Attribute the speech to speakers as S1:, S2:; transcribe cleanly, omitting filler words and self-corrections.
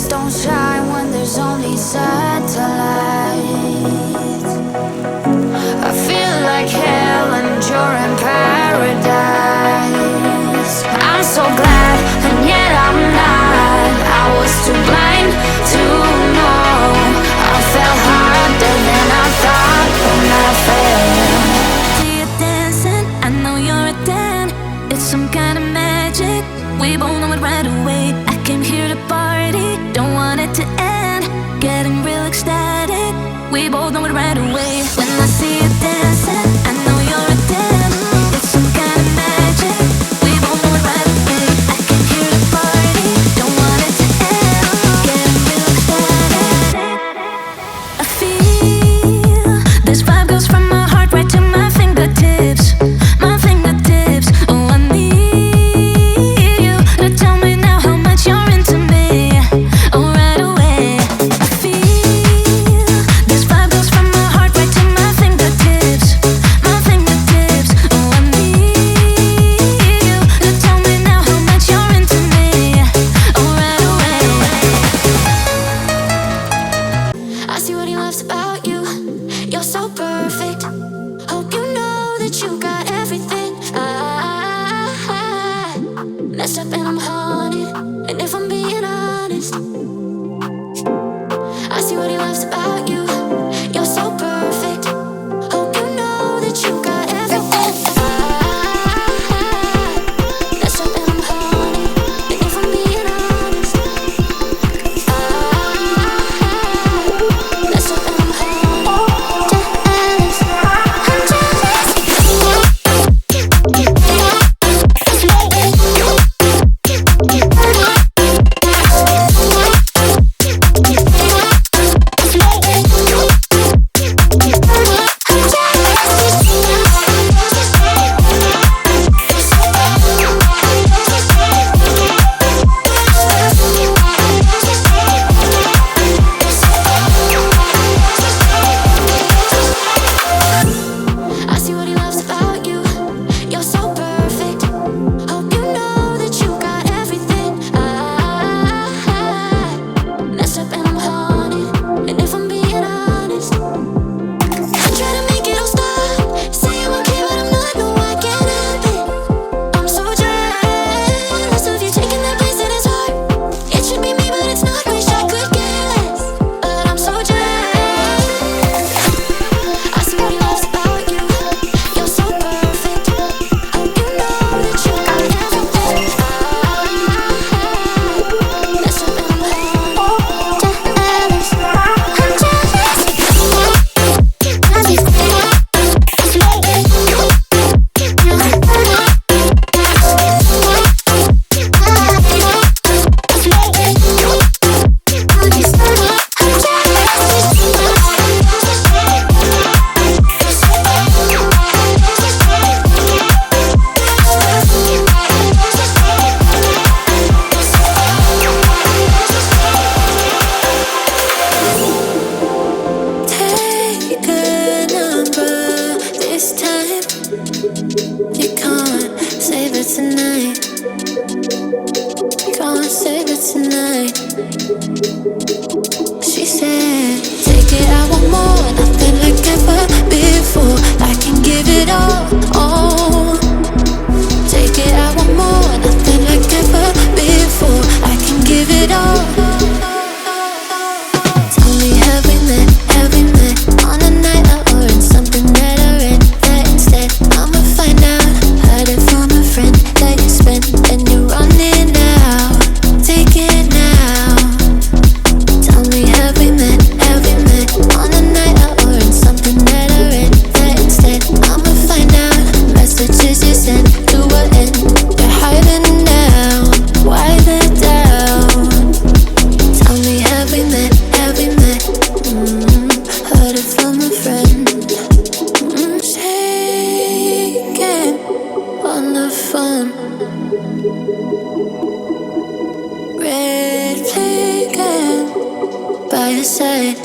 S1: don't shine when there's only satellites. I feel like hell and you're in paradise. I'm so glad and yet I'm not. I was too blind to know. I fell harder than I thought when I fell.
S2: See you dancing, I know you're a 10. It's some kind of magic, we both know it right away. I came here to party, don't want it to end. Getting real ecstatic, we both know it right away. When I see you dancing, I know you're a 10. It's some kind of magic, we both know it right away. I came here to party, don't want it to end. Getting real ecstatic. I feel this vibe goes from my heart right to my fingertips. My fingertips. Oh, I need you to tell me now how much you're into me. Oh, right away. I feel this vibe goes from my heart right to my fingertips. My fingertips. Oh, I need you to tell me now how much you're into me. Oh, right away. I see what he loves about you. You're so perfect. Hope you know that you got everything. I messed up and I'm haunted. And if I'm being honest, I see what he loves about you. You're so perfect. Hope you know that you got everything. I messed up and I'm haunted. And if I'm being honest, I messed up and I'm haunted. Jealous, I'm jealous. I see what he loves about you. You're so perfect. Hope you know that you got everything. I messed up and I'm haunted. And if I'm being honest, I try to make it all stop. Say I'm okay, but I'm not. No, I can't help it. I'm so jealous of you taking that place in his heart. It should be me, but it's not. Wish I could care less, but I'm so jealous. I see what he loves about you. You're so perfect. Hope you know that you got everything. I messed up and I'm haunted. Jealous, I'm Take a number this time. You can't save it tonight. Can't save it tonight. She said, take it, I want more. Nothing like ever before. I can give it all. Take it, I want more. Nothing like ever before. I can give it all. Tell me, have we met on a night out or in something that I read? That instead, I'ma find out. Heard it from a friend that you spent and you're running now. Take it now. Tell me, have we met on a night out or in something that I read? That instead, I'ma find out. Messages you sent to what end? You're hiding now. Why the doubt? Tell me, have we met? Heard it from a friend. Shaking on the phone. Red flag by your side.